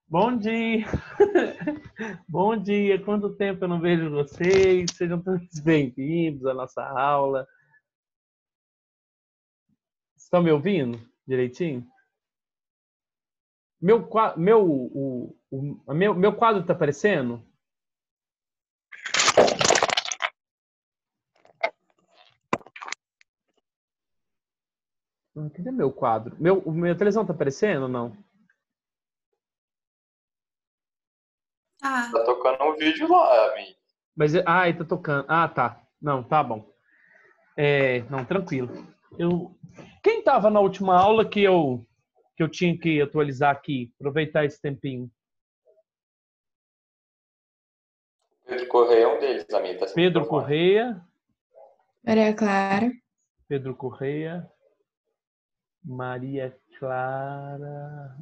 Bom dia! Bom dia! Quanto tempo eu não vejo vocês? Sejam todos bem-vindos à nossa aula. Estão me ouvindo direitinho? Meu quadro está aparecendo? Cadê meu quadro? Minha televisão está aparecendo ou não? Tá tocando um vídeo lá, amigo. Mas, tá tocando. Ah, tá. Não, tá bom. Não, tranquilo. Quem estava na última aula que eu tinha que atualizar aqui? Aproveitar esse tempinho. Pedro Correia é um deles, amigo. Tá sempre Pedro informado. Correia. Maria Clara. Pedro Correia. Maria Clara.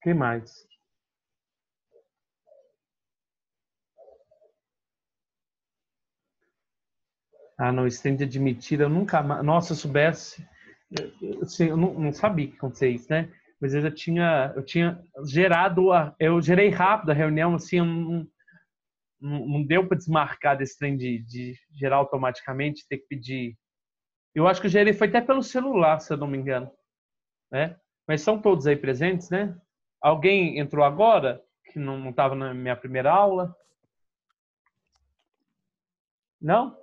Quem mais? Não, esse de admitir, eu nunca mais. Nossa, se eu soubesse. Eu não sabia que acontecia isso, né? Mas eu tinha gerado. Eu gerei rápido a reunião, assim, não deu para desmarcar desse trem de gerar automaticamente, ter que pedir. Eu acho que eu gerei foi até pelo celular, se eu não me engano. Né? Mas são todos aí presentes, né? Alguém entrou agora, que não estava na minha primeira aula? Não?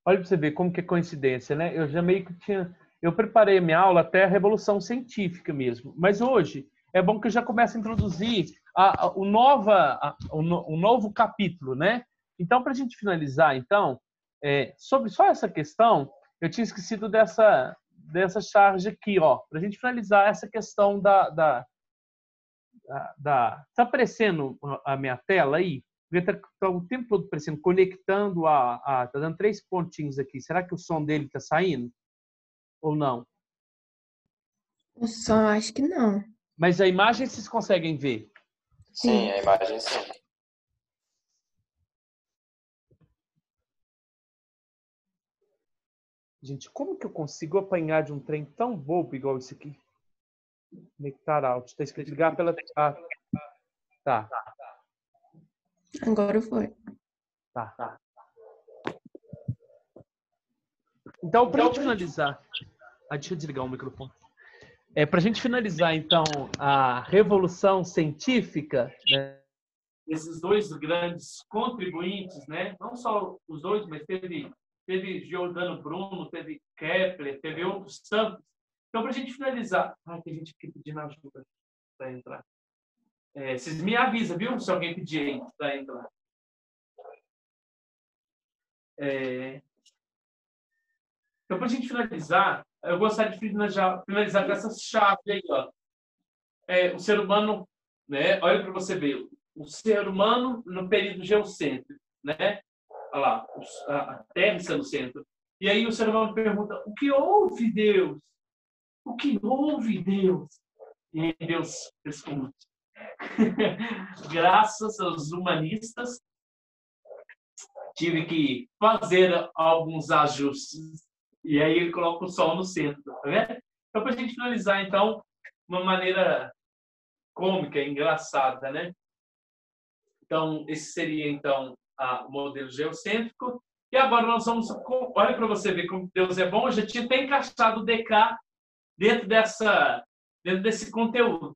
Olha para você ver como que é coincidência, né? Eu já meio que tinha... Eu preparei a minha aula até a Revolução Científica mesmo. Mas hoje é bom que eu já comece a introduzir o novo capítulo, né? Então, para a gente finalizar, então, sobre só essa questão, eu tinha esquecido dessa charge aqui, ó. Para a gente finalizar essa questão Tá aparecendo a minha tela aí? Está o tempo todo aparecendo, conectando tá dando 3 pontinhos aqui. Será que o som dele está saindo? Ou não? O som, acho que não. Mas a imagem vocês conseguem ver? Sim, a imagem sim. Gente, como que eu consigo apanhar de um trem tão bobo igual esse aqui? Conectar out. Está escrito ligar pela... tá. Agora foi. Tá. Então, para a gente finalizar... deixa eu desligar o microfone. Para a gente finalizar, então, a Revolução Científica, né? Esses dois grandes contribuintes, né? Não só os dois, mas teve Giordano Bruno, teve Kepler, teve outros tantos. Então, para a gente finalizar... tem gente aqui pedindo ajuda para entrar. Vocês me avisam, viu? Se alguém pedir aí para entrar. Então, para a gente finalizar, eu gostaria de finalizar com essa chave aí, ó. O ser humano, né? Olha para você ver, o ser humano no período geocêntrico, né? Olha lá, a Terra está no centro. E aí o ser humano pergunta: o que houve, Deus? O que houve, Deus? E aí Deus responde: graças aos humanistas, tive que fazer alguns ajustes. E aí ele coloca o sol no centro, tá vendo? Então, para a gente finalizar, então, uma maneira cômica, engraçada, né? Então, esse seria, então, o modelo geocêntrico. E agora nós vamos... Olha para você ver como Deus é bom. Eu já tinha até encaixado o DK dentro desse conteúdo.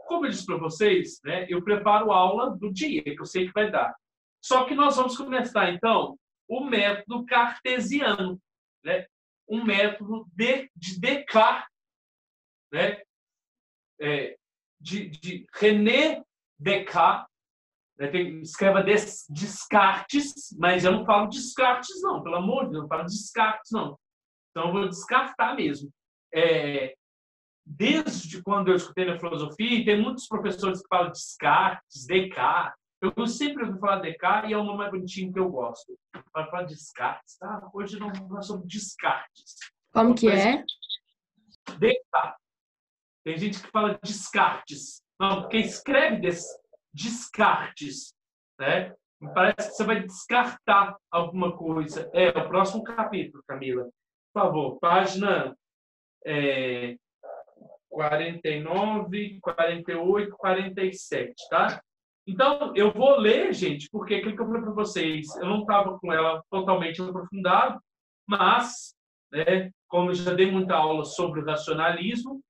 Como eu disse para vocês, né, eu preparo a aula do dia, que eu sei que vai dar. Só que nós vamos começar, então, o método cartesiano, né? Um método de Descartes, né? De René Descartes, né? Escreva Descartes, mas eu não falo Descartes, não, pelo amor de Deus, não falo Descartes, não. Então, eu vou descartar mesmo. Desde quando eu escutei na filosofia, e tem muitos professores que falam Descartes, Descartes. Eu sempre ouvi falar Descartes e é o nome mais bonitinho que eu gosto. Para falar Descartes, tá? Hoje não é sobre Descartes. Como que é? Descartes. Tem gente que fala Descartes. Não, quem escreve Descartes, né? Me parece que você vai descartar alguma coisa. O próximo capítulo, Camila. Por favor, página 49, 48, 47, tá? Então, eu vou ler, gente, porque aquilo que eu falei para vocês, eu não estava com ela totalmente aprofundado, mas, né, como eu já dei muita aula sobre o racionalismo,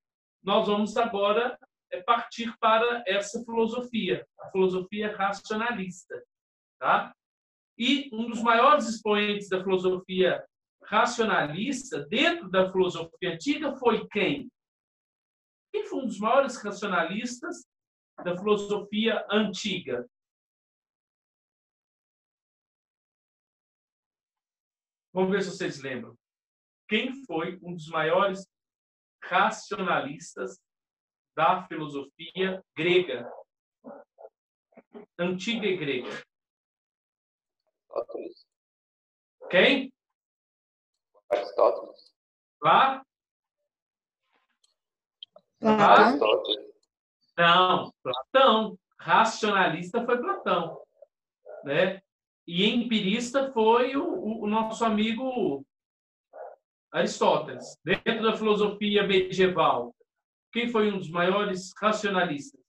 nós vamos agora partir para essa filosofia, a filosofia racionalista, tá? E um dos maiores expoentes da filosofia racionalista, dentro da filosofia antiga, foi quem? Quem foi um dos maiores racionalistas da filosofia antiga? Vamos ver se vocês lembram. Quem foi um dos maiores racionalistas da filosofia grega? Antiga e grega. Aristóteles. Quem? Aristóteles. Lá? Platão? Aristóteles. Não, Platão. Racionalista foi Platão, né? E empirista foi o nosso amigo Aristóteles. Dentro da filosofia medieval, quem foi um dos maiores racionalistas?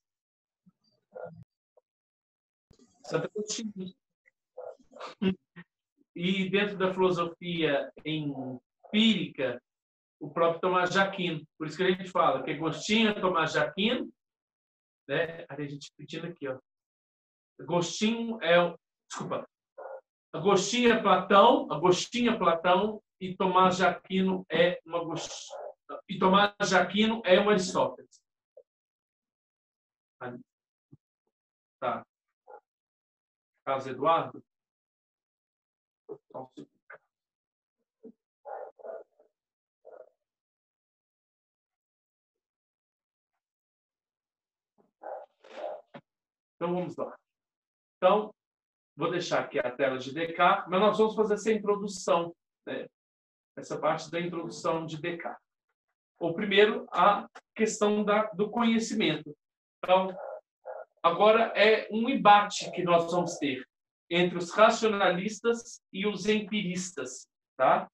Santo Agostinho. E dentro da filosofia empírica, o próprio Tomás de Aquino. Por isso que a gente fala que Agostinho é Tomás de Aquino, né? A gente pedindo aqui, ó. Agostinho é, desculpa. Agostinho é Platão e Tomás de Aquino é um Agostinho. E Tomás de Aquino é um Aristóteles. Tá. Carlos Eduardo? Então, vamos lá. Então, vou deixar aqui a tela de Descartes, mas nós vamos fazer essa introdução, né? Essa parte da introdução de Descartes. Ou primeiro, a questão do conhecimento. Então, agora é um embate que nós vamos ter entre os racionalistas e os empiristas, tá?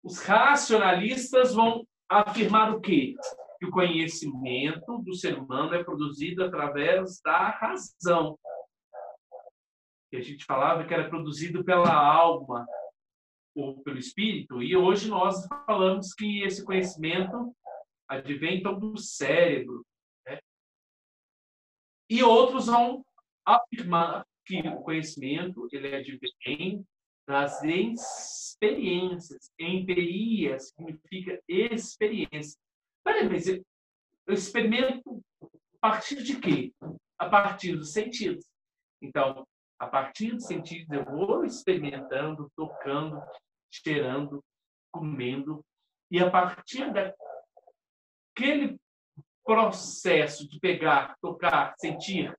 Os racionalistas vão afirmar o quê? Que o conhecimento do ser humano é produzido através da razão. Que a gente falava que era produzido pela alma ou pelo espírito, e hoje nós falamos que esse conhecimento advém então do cérebro, né? E outros vão afirmar que o conhecimento ele advém das experiências. Empiria significa experiência. Peraí, mas eu experimento a partir de quê? A partir dos sentidos. Então, a partir dos sentidos, eu vou experimentando, tocando, cheirando, comendo, e a partir daquele processo de pegar, tocar, sentir,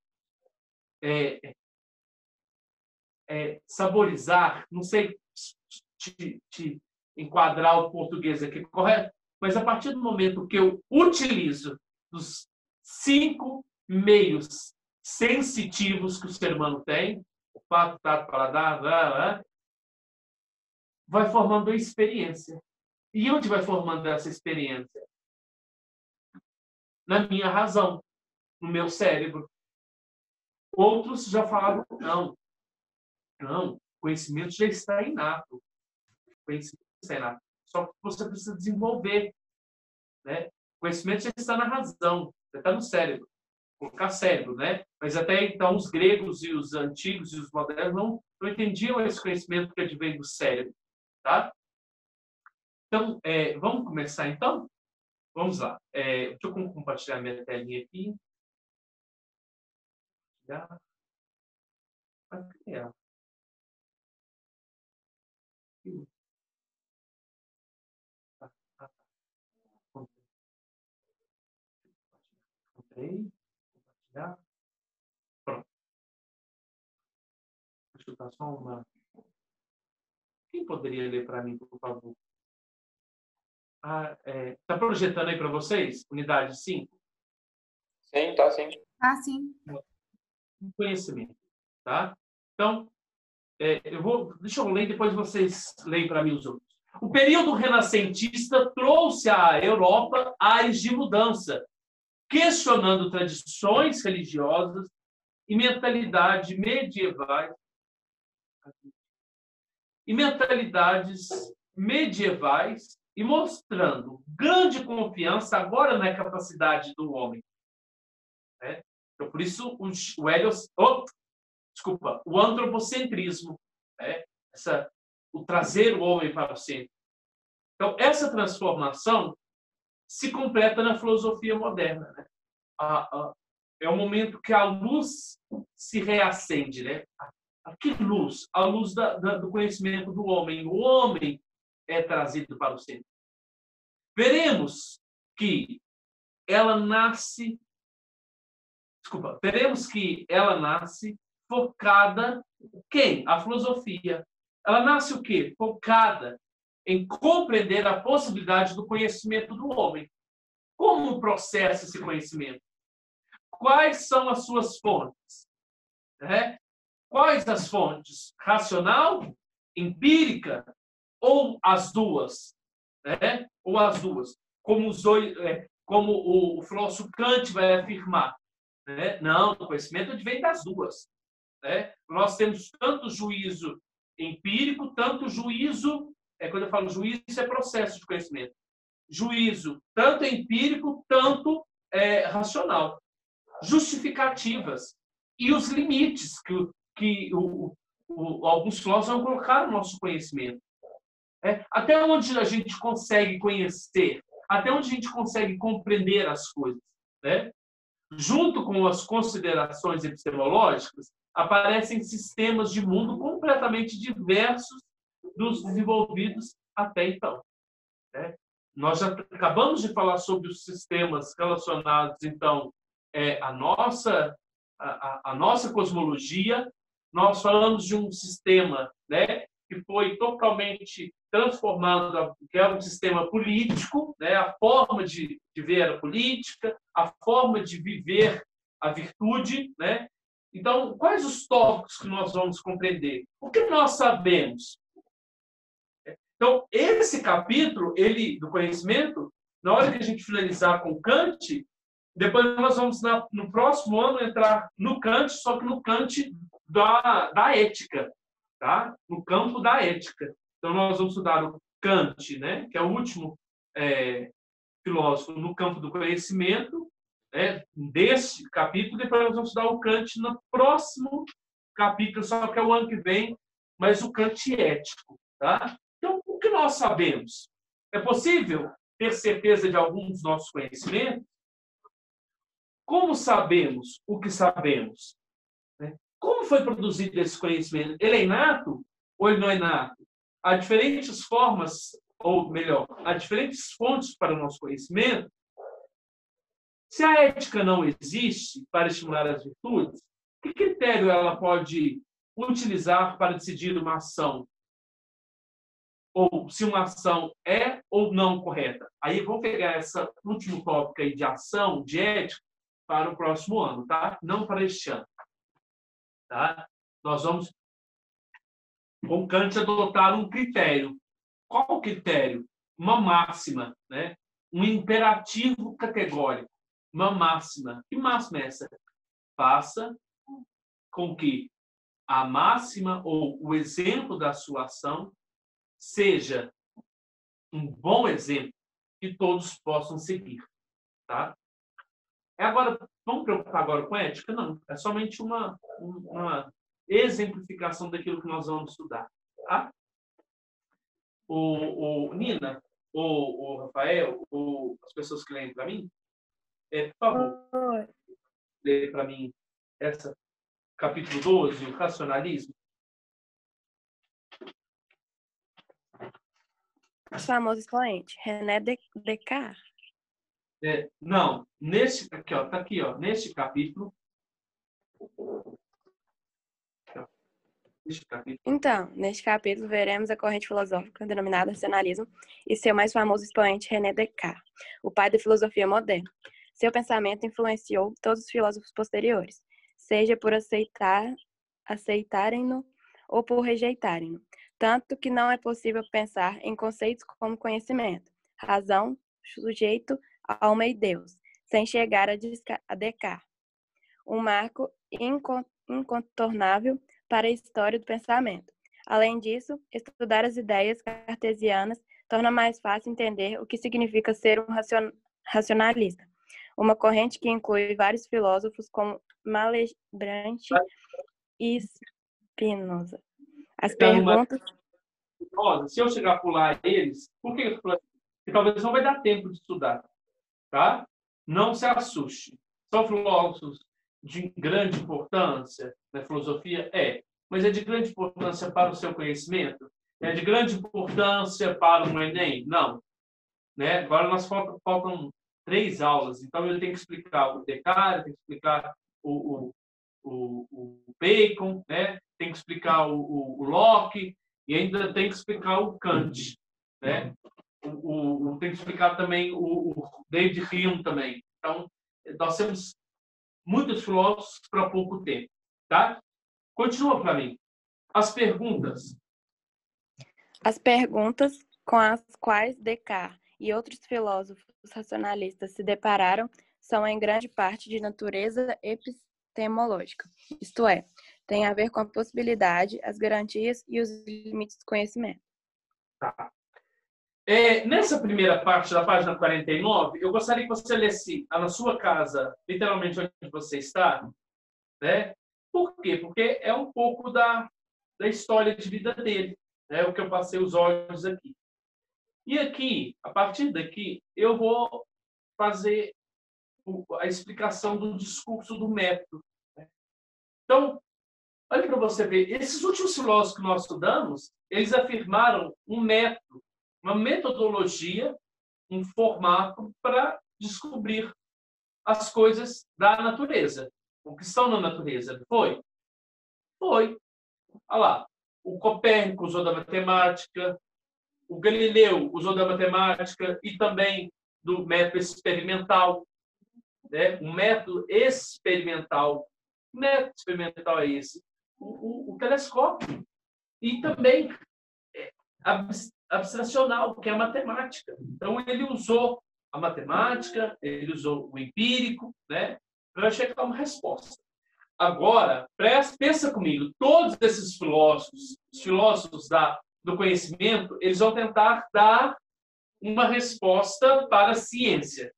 saborizar, não sei te enquadrar o português aqui, correto? Mas a partir do momento que eu utilizo dos 5 meios sensitivos que o ser humano tem, o fato, tato, paladar, vai formando a experiência. E onde vai formando essa experiência? Na minha razão, no meu cérebro. Outros já falaram, não, conhecimento já está inato. Conhecimento está inato. Só que você precisa desenvolver, né? Conhecimento já está na razão, já está no cérebro. Colocar cérebro, né? Mas até então os gregos e os antigos e os modernos não entendiam esse conhecimento que advém do cérebro, tá? Então, vamos começar então? Vamos lá. Deixa eu compartilhar minha telinha aqui. Aqui é. Compartilhar. Pronto. Deixa eu dar só uma. Quem poderia ler para mim, por favor? Está projetando aí para vocês? Unidade 5? Sim, tá sim. Ah, sim. Conhecimento, tá? Então, deixa eu ler, depois vocês leem para mim os outros. O período renascentista trouxe à Europa ares de mudança, questionando tradições religiosas e mentalidades medievais e mostrando grande confiança agora na capacidade do homem. Né? Então, por isso, o antropocentrismo, né? O trazer o homem para o centro. Então, essa transformação se completa na filosofia moderna. Né? É o momento que a luz se reacende. Né? Que luz? A luz do conhecimento do homem. O homem é trazido para o centro. Veremos que ela nasce focada em quem? A filosofia. Ela nasce o quê? Focada em compreender a possibilidade do conhecimento do homem. Como processa esse conhecimento? Quais são as suas fontes? Quais as fontes? Racional, empírica ou as duas? Ou as duas? Como o filósofo Kant vai afirmar. Não, o conhecimento vem das duas. Nós temos tanto juízo empírico, tanto juízo, quando eu falo juízo, isso é processo de conhecimento. Juízo tanto empírico, tanto racional. Justificativas e os limites que alguns filósofos vão colocar no nosso conhecimento. Até onde a gente consegue conhecer, até onde a gente consegue compreender as coisas. Junto com as considerações epistemológicas, aparecem sistemas de mundo completamente diversos dos desenvolvidos até então. Nós já acabamos de falar sobre os sistemas relacionados, então, à nossa cosmologia. Nós falamos de um sistema, que foi totalmente transformado, que é um sistema político, a forma de ver a política, a forma de viver a virtude. Então, quais os tópicos que nós vamos compreender? O que nós sabemos? Então, esse capítulo do conhecimento, na hora que a gente finalizar com Kant, depois nós vamos, no próximo ano, entrar no Kant, só que no Kant da ética, tá? No campo da ética. Então, nós vamos estudar o Kant, que é o último filósofo no campo do conhecimento, desse capítulo. Depois nós vamos estudar o Kant no próximo capítulo, só que é o ano que vem, mas o Kant ético. Tá? Então, o que nós sabemos? É possível ter certeza de alguns dos nossos conhecimentos? Como sabemos o que sabemos? Como foi produzido esse conhecimento? Ele é inato ou ele não é inato? Há diferentes formas, ou melhor, há diferentes fontes para o nosso conhecimento. Se a ética não existe para estimular as virtudes, que critério ela pode utilizar para decidir uma ação? Ou se uma ação é ou não correta? Aí vou pegar esse último tópico aí de ação, de ética, para o próximo ano, tá? Não para este ano. Tá? Nós vamos, com Kant, adotar um critério. Qual o critério? Uma máxima, um imperativo categórico. Uma máxima. Que máxima é essa? Faça com que a máxima ou o exemplo da sua ação seja um bom exemplo que todos possam seguir. Tá? Vamos preocupar agora com ética? Não. É somente uma exemplificação daquilo que nós vamos estudar. Tá? Nina, o Rafael, as pessoas que leem para mim, por favor, lê para mim capítulo 12, o racionalismo. O famoso expoente, René Descartes. Não, aqui, ó, tá aqui, ó, neste capítulo. Então, neste capítulo, veremos a corrente filosófica denominada racionalismo e seu mais famoso expoente, René Descartes, o pai da filosofia moderna. Seu pensamento influenciou todos os filósofos posteriores, seja por aceitarem-no ou por rejeitarem-no, tanto que não é possível pensar em conceitos como conhecimento, razão, sujeito, alma e Deus, sem chegar a Descartes, um marco incontornável para a história do pensamento. Além disso, estudar as ideias cartesianas torna mais fácil entender o que significa ser um racionalista, uma corrente que inclui vários filósofos como Malebranche e Spinoza. As perguntas... Se eu chegar a pular eles, por que eu estou pulando? Porque talvez não vai dar tempo de estudar, tá? Não se assuste. São filósofos de grande importância na filosofia? Mas é de grande importância para o seu conhecimento? É de grande importância para o Enem? Não. Né? Agora nós faltam 3 aulas, então eu tenho que explicar o Descartes, tenho que explicar o Bacon, né? Tenho que explicar o Locke e ainda tenho que explicar o Kant, né? Tenho que explicar também o David Hume também. Então, nós temos muitos filósofos para pouco tempo, tá? Continua para mim. As perguntas. As perguntas com as quais Descartes e outros filósofos racionalistas se depararam são, em grande parte, de natureza epistemológica, isto é, tem a ver com a possibilidade, as garantias e os limites do conhecimento. Tá. Nessa primeira parte da página 49, eu gostaria que você lesse na sua casa, literalmente onde você está, né? Por quê? Porque é um pouco da história de vida dele, né? O que eu passei os olhos aqui. E aqui, a partir daqui, eu vou fazer a explicação do discurso do método. Né? Então, olha para você ver, esses últimos filósofos que nós estudamos, eles afirmaram um método, uma metodologia, um formato para descobrir as coisas da natureza, o que estão na natureza. Foi? Foi. Olha lá, o Copérnico usou da matemática, o Galileu usou da matemática e também do método experimental. Né? Um método experimental. Que método experimental é esse? O telescópio. E também abstracional, que é a matemática. Então, ele usou a matemática, ele usou o empírico, né, para chegar a uma resposta. Agora, pensa comigo, todos esses filósofos, os filósofos do conhecimento, eles vão tentar dar uma resposta para a ciência.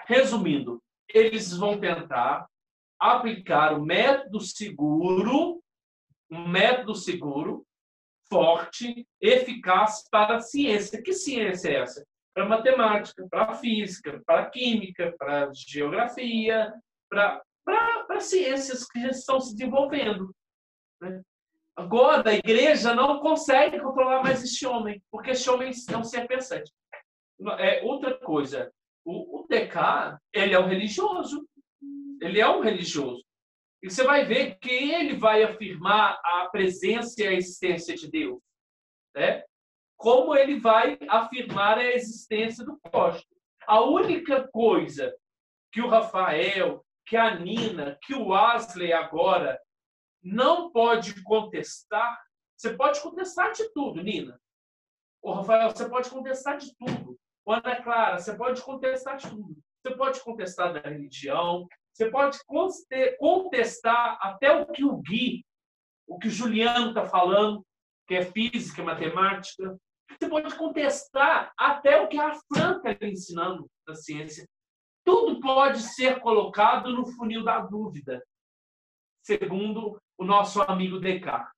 Resumindo, eles vão tentar aplicar um método seguro, forte, eficaz para a ciência. Que ciência é essa? Para a matemática, para a física, para a química, para a geografia, para ciências que já estão se desenvolvendo. Né? Agora, a igreja não consegue controlar mais esse homem, porque esse homem é um ser pensante. Outra coisa, o Descartes, ele é um religioso. Ele é um religioso. E você vai ver que ele vai afirmar a presença e a existência de Deus. Né? Como ele vai afirmar a existência do cosmos. A única coisa que o Rafael, que a Nina, que o Wesley agora não pode contestar, você pode contestar de tudo, Nina. O Rafael, você pode contestar de tudo. O Ana Clara, você pode contestar de tudo. Você pode contestar da religião, você pode contestar até o que o Gui, o que o Juliano está falando, que é física, matemática. Você pode contestar até o que a Fran está ensinando na ciência. Tudo pode ser colocado no funil da dúvida, segundo o nosso amigo Descartes.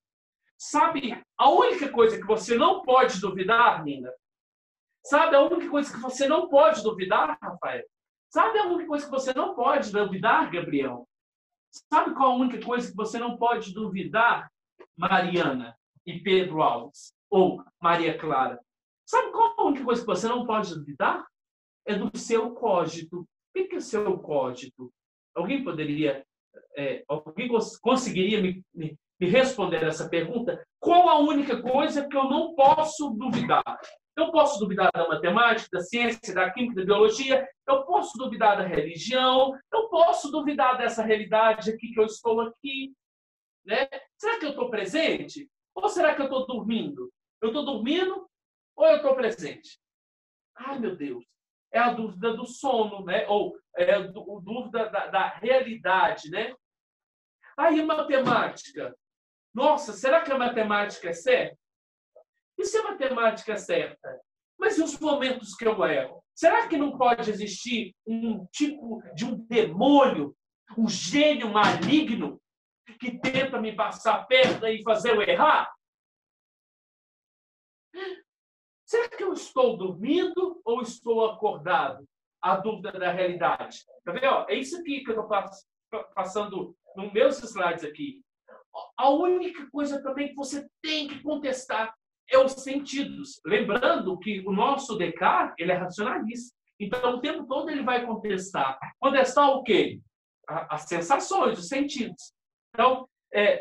Sabe a única coisa que você não pode duvidar, Nina? Sabe a única coisa que você não pode duvidar, Rafael? Sabe a única coisa que você não pode duvidar, Gabriel? Sabe qual a única coisa que você não pode duvidar, Mariana e Pedro Alves? Ou Maria Clara? Sabe qual a única coisa que você não pode duvidar? É do seu cógito. O que é o seu cógito? Alguém poderia... alguém conseguiria me responder essa pergunta? Qual a única coisa que eu não posso duvidar? Eu posso duvidar da matemática, da ciência, da química, da biologia. Eu posso duvidar da religião. Eu posso duvidar dessa realidade aqui que eu estou aqui. Né? Será que eu estou presente? Ou será que eu estou dormindo? Eu estou dormindo ou eu estou presente? Ai, meu Deus. é a dúvida do sono, né? Ou é a dúvida da realidade, né? Aí, matemática. Nossa, será que a matemática é certa? E se a matemática é certa? Mas e os momentos que eu erro? Será que não pode existir um tipo de um demônio, um gênio maligno que tenta me passar a perna e fazer eu errar? Será que eu estou dormindo ou estou acordado? A dúvida da realidade. Tá vendo? É isso aqui que eu estou passando nos meus slides aqui. A única coisa também que você tem que contestar é os sentidos. Lembrando que o nosso Descartes, ele é racionalista. Então, o tempo todo ele vai contestar. Contestar o quê? As sensações, os sentidos. Então,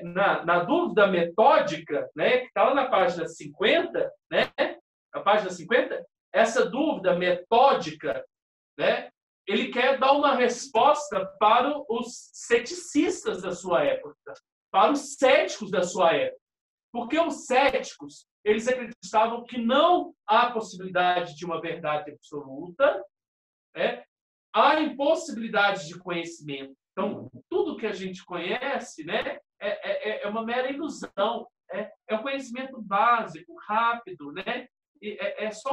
na dúvida metódica, né, que está lá na página 50, né, na página 50, essa dúvida metódica, né, ele quer dar uma resposta para os ceticistas da sua época, para os céticos da sua época. Porque os céticos, eles acreditavam que não há possibilidade de uma verdade absoluta, né? Há impossibilidade de conhecimento. Então, tudo que a gente conhece, né, é uma mera ilusão. É um conhecimento básico, rápido, né? É só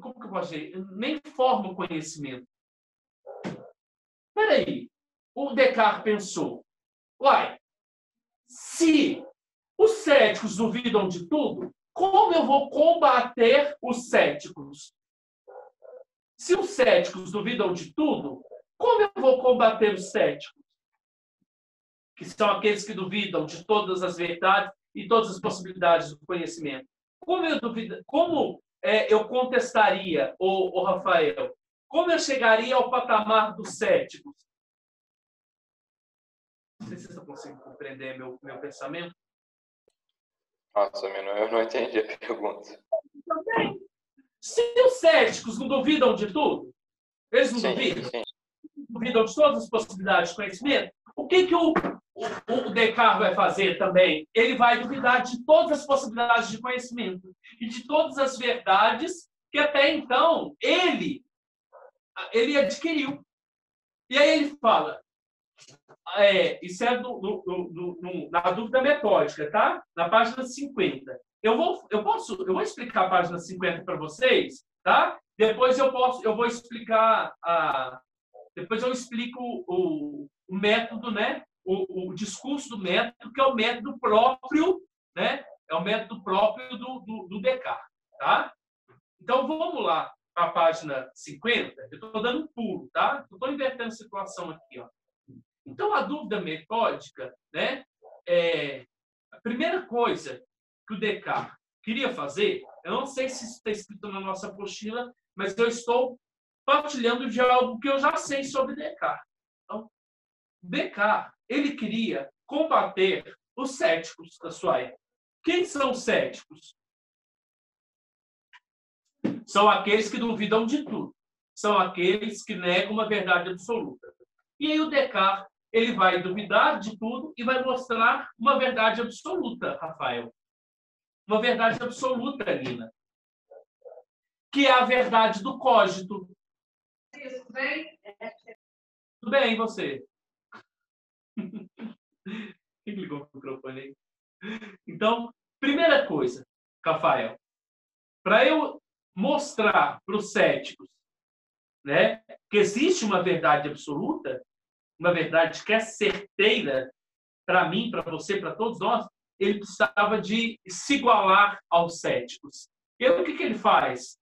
como que eu posso dizer? Nem forma o conhecimento. Espera aí. O Descartes pensou, uai, se os céticos duvidam de tudo, como eu vou combater os céticos? Se os céticos duvidam de tudo, como eu vou combater os céticos? Que são aqueles que duvidam de todas as verdades e todas as possibilidades do conhecimento. Como eu contestaria, o Rafael? Como eu chegaria ao patamar dos céticos? Não sei se vocês conseguem compreender meu pensamento. Nossa, eu não entendi a pergunta. Também. Se os céticos não duvidam de tudo, eles não duvidam? Sim. Duvidam de todas as possibilidades de conhecimento? O que o Descartes vai fazer também? Ele vai duvidar de todas as possibilidades de conhecimento e de todas as verdades que até então ele adquiriu. E aí ele fala, isso é na dúvida metódica, tá? Na página 50. Eu vou explicar a página 50 para vocês, tá? Depois eu vou explicar depois eu explico o método, né? O discurso do método, que é o método próprio, né? É o método próprio do Descartes, tá? Então vamos lá para a página 50. Eu estou dando um pulo, tá? Eu estou invertendo a situação aqui, ó. Então, a dúvida metódica, né, a primeira coisa que o Descartes queria fazer, eu não sei se isso está escrito na nossa apostila, mas eu estou partilhando de algo que eu já sei sobre Descartes. Então, Descartes, ele queria combater os céticos da sua época. Quem são os céticos? São aqueles que duvidam de tudo. São aqueles que negam uma verdade absoluta. E aí o Descartes, ele vai duvidar de tudo e vai mostrar uma verdade absoluta, Rafael. Uma verdade absoluta, Nina. Que é a verdade do cogito. Tudo bem? Tudo bem, e você? Quem ligou o microfone aí? Então, primeira coisa, Rafael, para eu mostrar para os céticos, né, que existe uma verdade absoluta, uma verdade que é certeira para mim, para você, para todos nós, ele precisava de se igualar aos céticos. E aí, o que ele faz?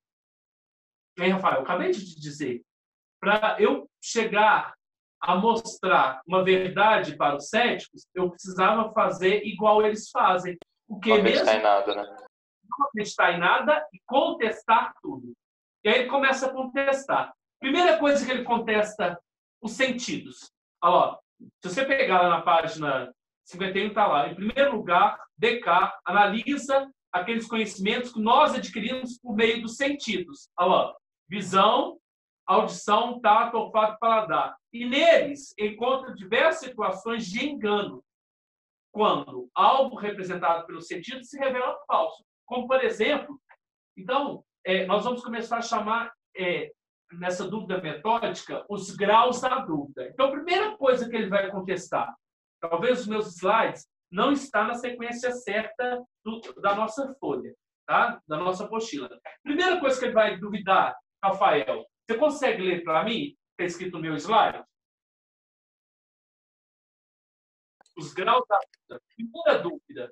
Hein, Rafael, eu acabei de te dizer. Para eu chegar a mostrar uma verdade para os céticos, eu precisava fazer igual eles fazem. Porque Não acreditar em nada, né? Não acreditar em nada e contestar tudo. E aí ele começa a contestar. Primeira coisa que ele contesta, os sentidos. Olha lá, se você pegar lá na página 51, está lá. Em primeiro lugar, Descartes analisa aqueles conhecimentos que nós adquirimos por meio dos sentidos. Olha lá, visão, audição, tato, olfato e paladar. E neles encontra diversas situações de engano, quando algo representado pelos sentidos se revela falso. Como, por exemplo, então, nós vamos começar a chamar, nessa dúvida metódica, os graus da dúvida. Então, a primeira coisa que ele vai contestar, talvez os meus slides não está na sequência certa da nossa folha, tá? Da nossa apostila. Primeira coisa que ele vai duvidar, Rafael, você consegue ler para mim? Está escrito no meu slide? Os graus da dúvida. Primeira dúvida.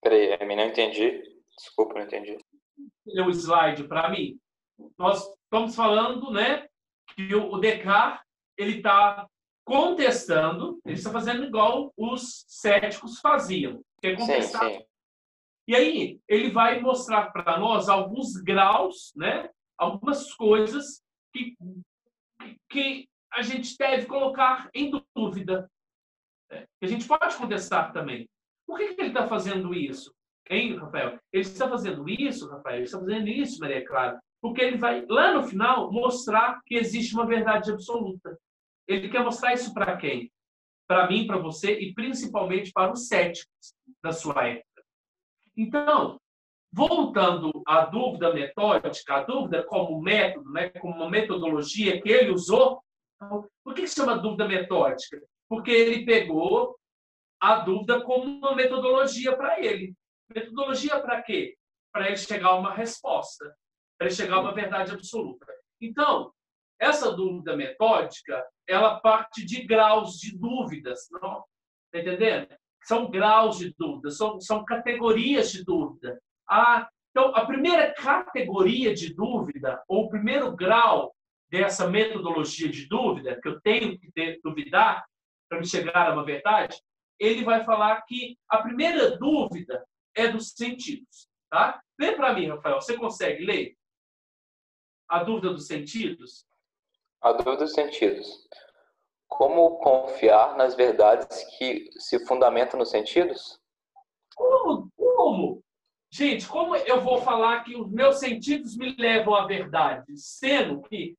Peraí, eu não entendi. Desculpa, não entendi. O slide para mim. Nós estamos falando, né, que o Descartes ele está contestando, ele está fazendo igual os céticos faziam, que é contestar. Sim. E aí ele vai mostrar para nós alguns graus, né, algumas coisas que a gente deve colocar em dúvida. Que a gente pode contestar também. Por que ele está fazendo isso? Hein, Rafael? Ele está fazendo isso, Rafael? Ele está fazendo isso, Maria Clara? Porque ele vai, lá no final, mostrar que existe uma verdade absoluta. Ele quer mostrar isso para quem? Para mim, para você e principalmente para os céticos da sua época. Então, voltando à dúvida metódica, a dúvida como método, né, como uma metodologia que ele usou, por que se chama dúvida metódica? Porque ele pegou a dúvida como uma metodologia para ele. Metodologia para quê? Para ele chegar a uma resposta, para ele chegar a uma verdade absoluta. Então, essa dúvida metódica, ela parte de graus de dúvidas, não? Está entendendo? São graus de dúvida, são categorias de dúvida. Então, a primeira categoria de dúvida, ou o primeiro grau dessa metodologia de dúvida, que eu tenho que duvidar para me chegar a uma verdade, ele vai falar que a primeira dúvida é dos sentidos. Tá? Lê para mim, Rafael. Você consegue ler a dúvida dos sentidos? A dúvida dos sentidos. Como confiar nas verdades que se fundamentam nos sentidos? Como? Gente, como eu vou falar que os meus sentidos me levam à verdade? Sendo que,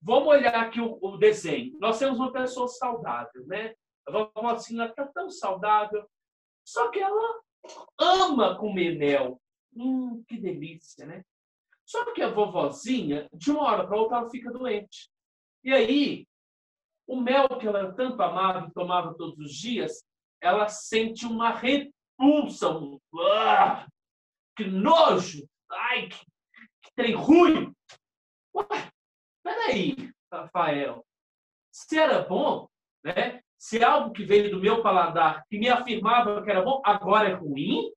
vamos olhar aqui o desenho. Nós temos uma pessoa saudável, né? A vovozinha está tão saudável, só que ela ama comer mel. Que delícia, né? Só que a vovozinha, de uma hora para outra, ela fica doente. E aí, o mel que ela tanto amava e tomava todos os dias, ela sente uma repulsa. Que nojo! Ai, que trem ruim! Ué, peraí, Rafael. Se era bom, né? Se algo que veio do meu paladar, que me afirmava que era bom, agora é ruim?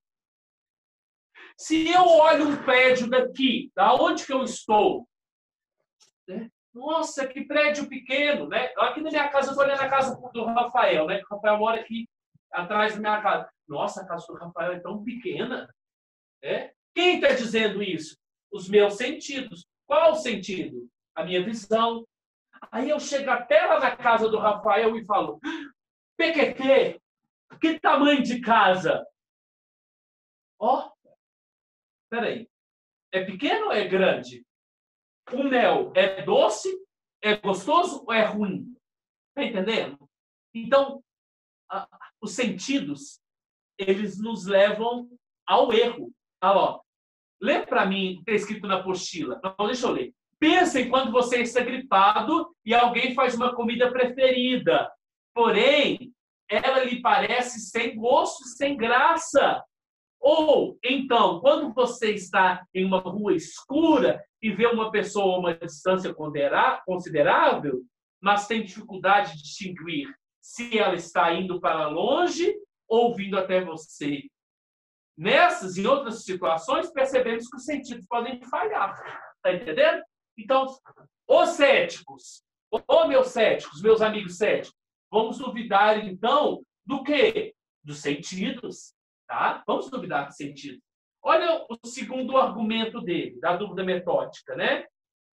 Se eu olho um prédio daqui, da onde que eu estou, né? Nossa, que prédio pequeno, né? Aqui na minha casa, eu estou olhando a casa do Rafael, né? O Rafael mora aqui atrás da minha casa. Nossa, a casa do Rafael é tão pequena. Né? Quem está dizendo isso? Os meus sentidos. Qual o sentido? A minha visão. Aí eu chego até lá na casa do Rafael e falo, PQT, que tamanho de casa? Peraí. É pequeno ou é grande? O mel é doce, é gostoso ou é ruim? Está entendendo? Então, os sentidos, eles nos levam ao erro. Lê para mim, está escrito na apostila. Não, deixa eu ler. Pensem quando você está gripado e alguém faz uma comida preferida. Porém, ela lhe parece sem gosto, sem graça. Ou, então, quando você está em uma rua escura e vê uma pessoa a uma distância considerável, mas tem dificuldade de distinguir se ela está indo para longe ou vindo até você. Nessas e outras situações, percebemos que os sentidos podem falhar. Está entendendo? Então, os céticos, meus céticos, meus amigos céticos, vamos duvidar, então, do quê? Dos sentidos. Tá? Vamos duvidar dos sentidos. Olha o segundo argumento dele, da dúvida metódica, né?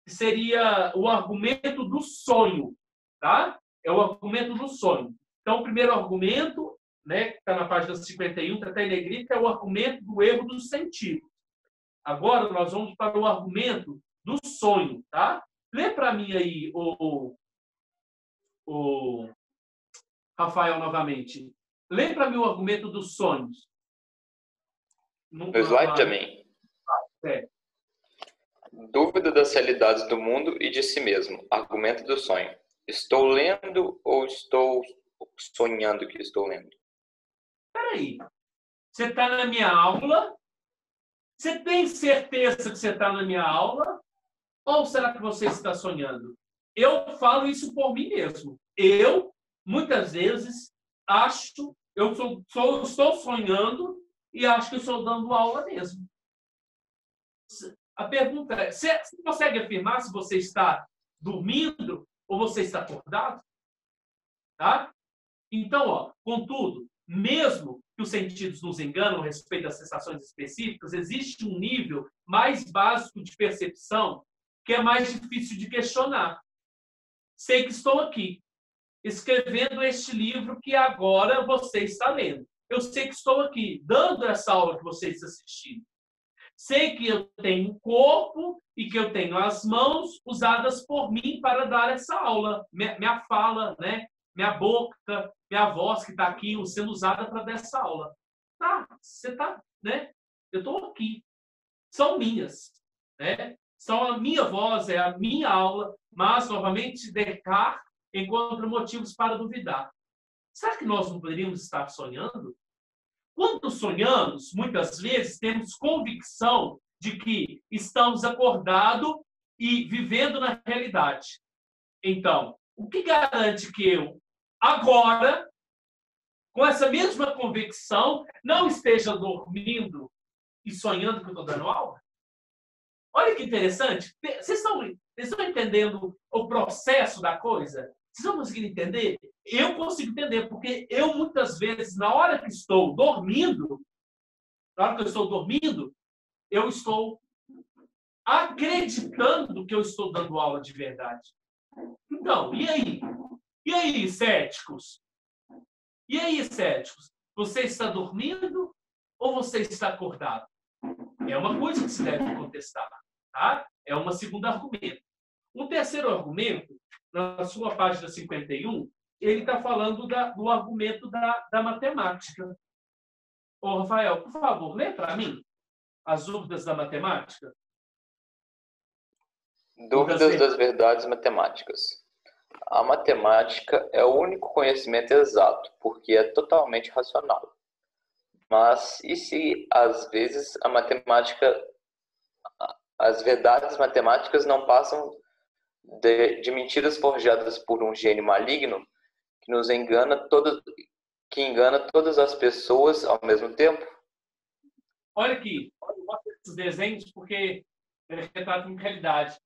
Que seria o argumento do sonho. Tá? É o argumento do sonho. Então, o primeiro argumento, né, que está na página 51, está até em negrita, é o argumento do erro do sentido. Agora, nós vamos para o argumento do sonho. Tá? Lê para mim aí, o Rafael, novamente. Lê para mim o argumento dos sonhos. No slide também. Dúvida das realidades do mundo e de si mesmo. Argumento do sonho. Estou lendo ou estou sonhando que estou lendo? Peraí. Você está na minha aula? Você tem certeza que você está na minha aula? Ou será que você está sonhando? Eu falo isso por mim mesmo. Eu, muitas vezes, acho, estou sonhando e acho que estou dando aula mesmo. A pergunta é, você consegue afirmar se você está dormindo ou você está acordado? Tá? Então, contudo, mesmo que os sentidos nos enganam a respeito das sensações específicas, existe um nível mais básico de percepção que é mais difícil de questionar. Sei que estou aqui, escrevendo este livro que agora você está lendo. Eu sei que estou aqui, dando essa aula que você está assistindo. Sei que eu tenho um corpo e que eu tenho as mãos usadas por mim para dar essa aula. Minha fala, né? Minha boca, minha voz que está aqui sendo usada para dar essa aula. Tá, você está, né? Eu estou aqui. São minhas, né? São a minha voz, é a minha aula, mas, novamente, Descartes encontra motivos para duvidar. Será que nós não poderíamos estar sonhando? Quando sonhamos, muitas vezes temos convicção de que estamos acordados e vivendo na realidade. Então, o que garante que eu, agora, com essa mesma convicção, não esteja dormindo e sonhando que eu estou dando aula? Olha que interessante. Vocês estão entendendo o processo da coisa? Vocês estão conseguindo entender? Eu consigo entender, porque eu, muitas vezes, na hora que estou dormindo, eu estou acreditando que eu estou dando aula de verdade. Então, e aí? E aí, céticos? E aí, céticos? Você está dormindo ou você está acordado? É uma coisa que se deve contestar. Tá? É um segundo argumento. Um terceiro argumento, na sua página 51, ele está falando do argumento da matemática. Ô, Rafael, por favor, lê para mim as dúvidas da matemática. Dúvidas das verdades matemáticas. A matemática é o único conhecimento exato, porque é totalmente racional. Mas e se, às vezes, as verdades matemáticas não passam de mentiras forjadas por um gênio maligno que que engana todas as pessoas ao mesmo tempo? Olha aqui, mostra esses desenhos porque ele retrata uma realidade.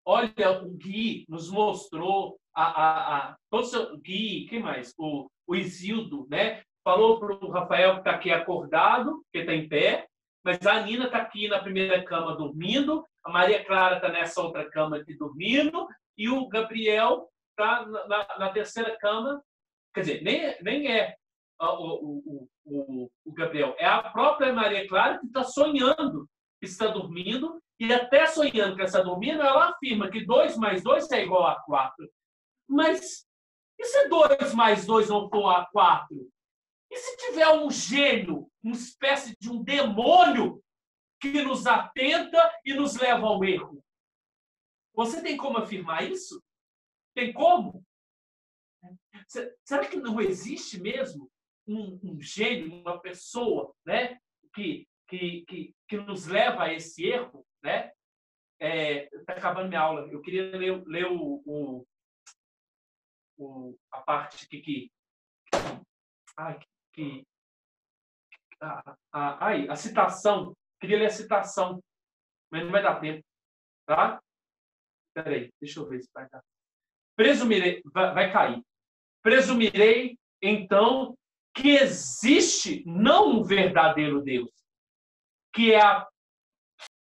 Olha, o Gui nos mostrou o Gui, quem mais? O Isildo, né? Falou para o Rafael que está aqui acordado, que está em pé, mas a Nina está aqui na primeira cama dormindo, a Maria Clara está nessa outra cama aqui dormindo, e o Gabriel está na terceira cama. Quer dizer, nem é o Gabriel, é a própria Maria Clara que está sonhando que está dormindo, e até sonhando que está dormindo, ela afirma que 2 mais 2 é igual a 4. Mas e se 2 mais 2 não for a 4? E se tiver um gênio, uma espécie de um demônio que nos atenta e nos leva ao erro? Você tem como afirmar isso? Tem como? Será que não existe mesmo um gênio, uma pessoa, né, que nos leva a esse erro? Né? Está acabando minha aula. Eu queria ler a parte a citação. Queria ler a citação, mas não vai dar tempo. Tá? Espera aí, deixa eu ver se vai dar. Presumirei, vai cair. Presumirei, então, que existe não um verdadeiro Deus, que é